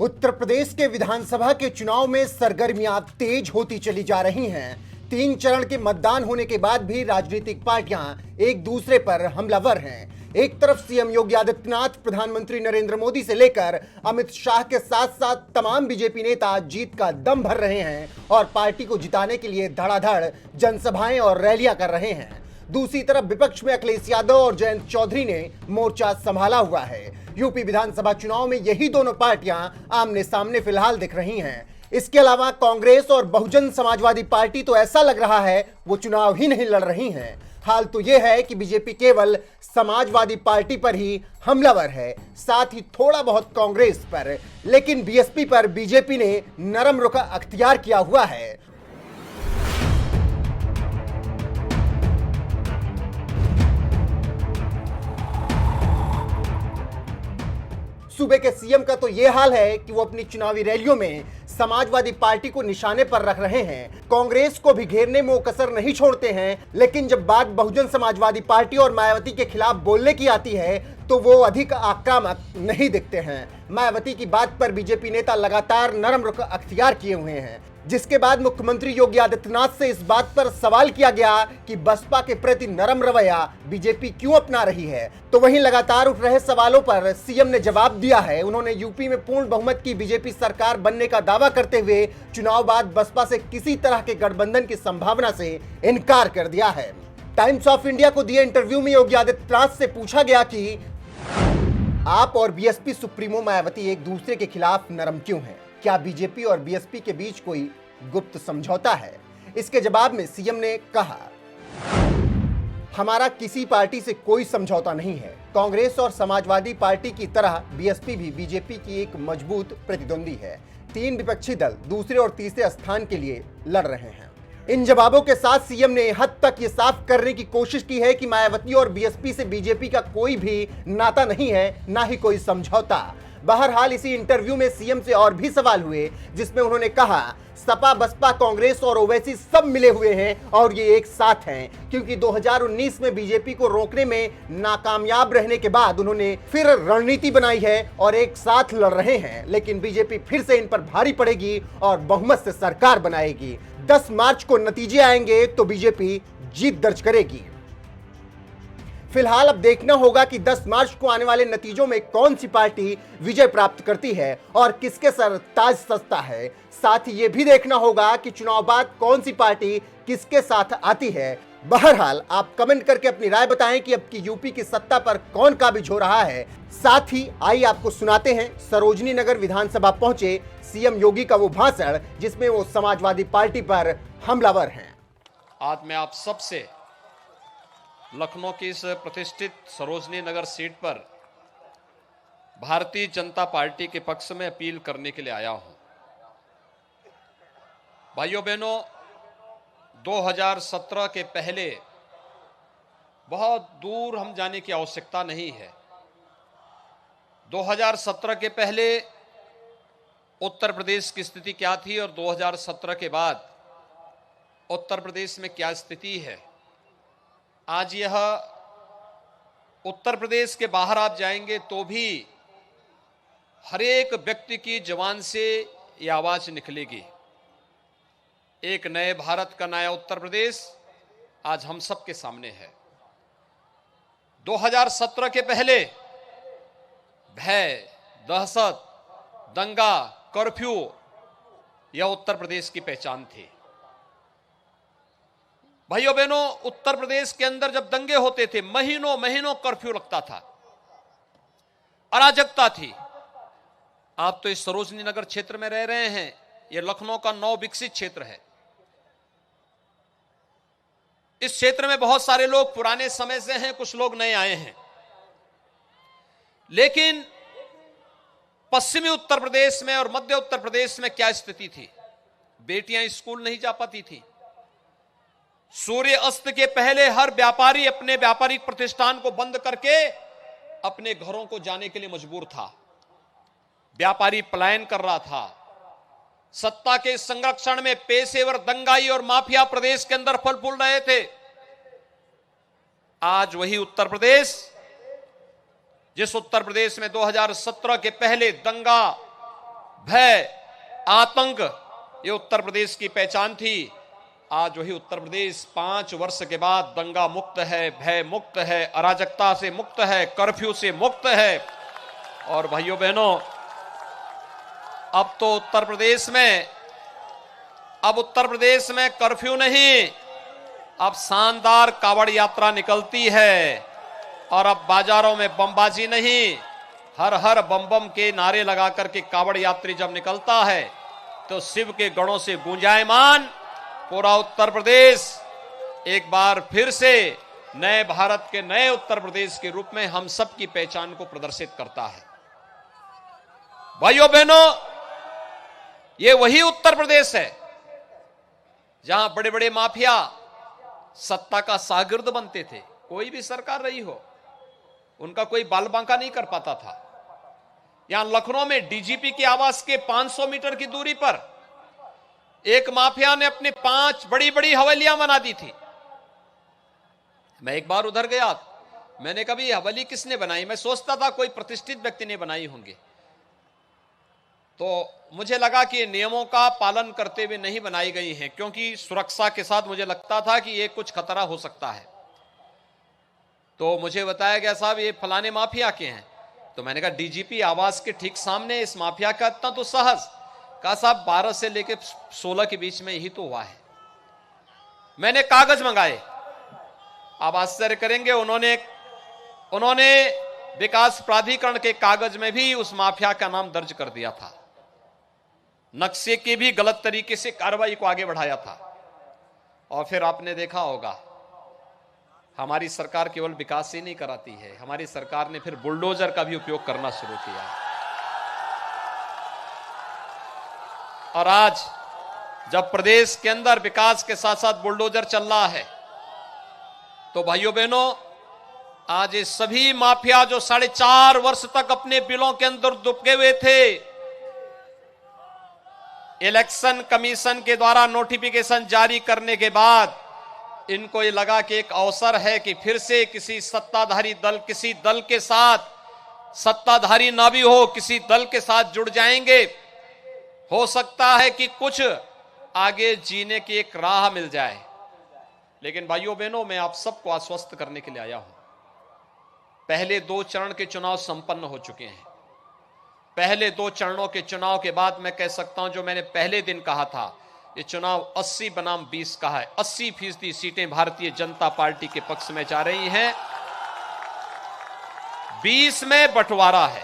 उत्तर प्रदेश के विधानसभा के चुनाव में सरगर्मियां तेज होती चली जा रही हैं। 3 चरण के मतदान होने के बाद भी राजनीतिक पार्टियां एक दूसरे पर हमलावर हैं। एक तरफ सीएम योगी आदित्यनाथ, प्रधानमंत्री नरेंद्र मोदी से लेकर अमित शाह के साथ साथ तमाम बीजेपी नेता जीत का दम भर रहे हैं और पार्टी को जिताने के लिए धड़ाधड़ जनसभाएं और रैलियां कर रहे हैं। दूसरी तरफ विपक्ष में अखिलेश यादव और जयंत चौधरी ने मोर्चा संभाला हुआ है। यूपी विधानसभा चुनाव में यही दोनों पार्टियां आमने सामने फिलहाल दिख रही हैं। इसके अलावा कांग्रेस और बहुजन समाजवादी पार्टी तो ऐसा लग रहा है वो चुनाव ही नहीं लड़ रही हैं। हाल तो यह है कि बीजेपी केवल समाजवादी पार्टी पर ही हमलावर है, साथ ही थोड़ा बहुत कांग्रेस पर, लेकिन बीएसपी पर बीजेपी ने नरम रुख अख्तियार किया हुआ है। सूबे के सीएम का तो यह हाल है कि वो अपनी चुनावी रैलियों में समाजवादी पार्टी को निशाने पर रख रहे हैं। कांग्रेस को भी घेरने में वो कसर नहीं छोड़ते हैं, लेकिन जब बात बहुजन समाजवादी पार्टी और मायावती के खिलाफ बोलने की आती है तो वो अधिक आक्रामक नहीं दिखते हैं। मायावती की बात पर बीजेपी नेता लगातार नरम रुख अख्तियार किए हुए हैं, जिसके बाद मुख्यमंत्री योगी आदित्यनाथ से इस बात पर सवाल किया गया कि बसपा के प्रति नरम रवैया बीजेपी क्यों अपना रही है, तो वहीं लगातार उठ रहे सवालों पर सीएम ने जवाब दिया है। उन्होंने यूपी में पूर्ण बहुमत की बीजेपी सरकार बनने का दावा करते हुए चुनाव बाद बसपा से किसी तरह के गठबंधन की संभावना से इनकार कर दिया है। टाइम्स ऑफ इंडिया को दिए इंटरव्यू में योगी आदित्यनाथ से पूछा गया कि आप और बीएसपी सुप्रीमो मायावती एक दूसरे के खिलाफ नरम क्यों हैं? क्या बीजेपी और बीएसपी के बीच कोई गुप्त समझौता है? इसके जवाब में सीएम ने कहा, हमारा किसी पार्टी से कोई समझौता नहीं है। कांग्रेस और समाजवादी पार्टी की तरह बीएसपी भी बीजेपी की एक मजबूत प्रतिद्वंदी है। 3 विपक्षी दल दूसरे और तीसरे स्थान के लिए लड़ रहे हैं। इन जवाबों के साथ सीएम ने हद तक ये साफ करने की कोशिश की है कि मायावती और बीएसपी से बीजेपी का कोई भी नाता नहीं है, ना ही कोई समझौता। बहरहाल इसी इंटरव्यू में सीएम से और भी सवाल हुए, जिसमें उन्होंने कहा सपा, बसपा, कांग्रेस और ओवैसी सब मिले हुए हैं और ये एक साथ हैं, क्योंकि 2019 में बीजेपी को रोकने में नाकामयाब रहने के बाद उन्होंने फिर रणनीति बनाई है और एक साथ लड़ रहे हैं। लेकिन बीजेपी फिर से इन पर भारी पड़ेगी और बहुमत से सरकार बनाएगी। 10 मार्च को नतीजे आएंगे तो बीजेपी जीत दर्ज करेगी। फिलहाल अब देखना होगा कि 10 मार्च को आने वाले नतीजों में कौन सी पार्टी विजय प्राप्त करती है और किसके सर ताज सजता है। साथ ही ये भी देखना होगा कि चुनाव बाद कौन सी पार्टी किसके साथ आती है। बहरहाल आप कमेंट करके अपनी राय बताएं कि अब की यूपी की सत्ता पर कौन काबिज हो रहा है। साथ ही आइए आपको सुनाते हैं सरोजनी नगर विधानसभा पहुंचे सीएम योगी का वो भाषण, जिसमें वो समाजवादी पार्टी पर हमलावर हैं। आज मैं आप सबसे लखनऊ की इस प्रतिष्ठित सरोजनी नगर सीट पर भारतीय जनता पार्टी के पक्ष में अपील करने के लिए आया हूं। भाइयों बहनों, 2017 के पहले बहुत दूर हम जाने की आवश्यकता नहीं है। 2017 के पहले उत्तर प्रदेश की स्थिति क्या थी और 2017 के बाद उत्तर प्रदेश में क्या स्थिति है। आज यह उत्तर प्रदेश के बाहर आप जाएंगे तो भी हर एक व्यक्ति की जुबान से यह आवाज निकलेगी, एक नए भारत का नया उत्तर प्रदेश आज हम सबके सामने है। 2017 के पहले भय, दहशत, दंगा, कर्फ्यू यह उत्तर प्रदेश की पहचान थी। भाइयों बहनों, उत्तर प्रदेश के अंदर जब दंगे होते थे, महीनों महीनों कर्फ्यू लगता था, अराजकता थी। आप तो इस सरोजनी नगर क्षेत्र में रह रहे हैं, यह लखनऊ का नव विकसित क्षेत्र है। इस क्षेत्र में बहुत सारे लोग पुराने समय से हैं, कुछ लोग नए आए हैं। लेकिन पश्चिमी उत्तर प्रदेश में और मध्य उत्तर प्रदेश में क्या स्थिति थी? बेटियां स्कूल नहीं जा पाती थी। सूर्य अस्त के पहले हर व्यापारी अपने व्यापारिक प्रतिष्ठान को बंद करके अपने घरों को जाने के लिए मजबूर था। व्यापारी पलायन कर रहा था। सत्ता के संरक्षण में पेशेवर दंगाई और माफिया प्रदेश के अंदर फल फूल रहे थे। आज वही उत्तर प्रदेश, जिस उत्तर प्रदेश में 2017 के पहले दंगा, भय, आतंक, ये उत्तर प्रदेश की पहचान थी। आज वही उत्तर प्रदेश 5 वर्ष के बाद दंगा मुक्त है, भय मुक्त है, अराजकता से मुक्त है, कर्फ्यू से मुक्त है। और भाइयों बहनों, अब तो उत्तर प्रदेश में कर्फ्यू नहीं, अब शानदार कावड़ यात्रा निकलती है। और अब बाजारों में बमबाजी नहीं, हर हर बम बम के नारे लगा करके कावड़ यात्री जब निकलता है तो शिव के गणों से गूंजायमान पूरा उत्तर प्रदेश एक बार फिर से नए भारत के नए उत्तर प्रदेश के रूप में हम सब की पहचान को प्रदर्शित करता है। भाइयों बहनों, ये वही उत्तर प्रदेश है जहां बड़े बड़े माफिया सत्ता का शागिर्द बनते थे। कोई भी सरकार रही हो, उनका कोई बाल बांका नहीं कर पाता था। यहां लखनऊ में डीजीपी के आवास के 500 मीटर की दूरी पर एक माफिया ने अपनी 5 बड़ी बड़ी हवेलियां बना दी थी। मैं एक बार उधर गया, मैंने कहा ये हवेली किसने बनाई? मैं सोचता था कोई प्रतिष्ठित व्यक्ति ने बनाई होंगी, तो मुझे लगा कि नियमों का पालन करते हुए नहीं बनाई गई हैं, क्योंकि सुरक्षा के साथ मुझे लगता था कि ये कुछ खतरा हो सकता है। तो मुझे बताया गया साहब ये फलाने माफिया के हैं। तो मैंने कहा डीजीपी आवास के ठीक सामने इस माफिया का इतना तो साहस? कहा साहब 12 से लेकर 16 के बीच में यही तो हुआ है। मैंने कागज मंगाए, आप आश्चर्य करेंगे, उन्होंने विकास प्राधिकरण के कागज में भी उस माफिया का नाम दर्ज कर दिया था। नक्शे के भी गलत तरीके से कार्रवाई को आगे बढ़ाया था। और फिर आपने देखा होगा हमारी सरकार केवल विकास ही नहीं कराती है, हमारी सरकार ने फिर बुलडोजर का भी उपयोग करना शुरू किया। और आज जब प्रदेश के अंदर विकास के साथ साथ बुलडोजर चल रहा है, तो भाइयों बहनों, आज ये सभी माफिया जो 4.5 वर्ष तक अपने बिलों के अंदर दुबके हुए थे, इलेक्शन कमीशन के द्वारा नोटिफिकेशन जारी करने के बाद इनको ये लगा कि एक अवसर है कि फिर से किसी सत्ताधारी दल, किसी दल के साथ, सत्ताधारी ना भी हो, किसी दल के साथ जुड़ जाएंगे, हो सकता है कि कुछ आगे जीने की एक राह मिल जाए। लेकिन भाइयों बहनों, मैं आप सबको आश्वस्त करने के लिए आया हूं। पहले 2 चरण के चुनाव संपन्न हो चुके हैं। पहले 2 चरणों के चुनाव के बाद मैं कह सकता हूं, जो मैंने पहले दिन कहा था, ये चुनाव 80 बनाम 20 का है। 80% सीटें भारतीय जनता पार्टी के पक्ष में जा रही हैं, 20 में बंटवारा है।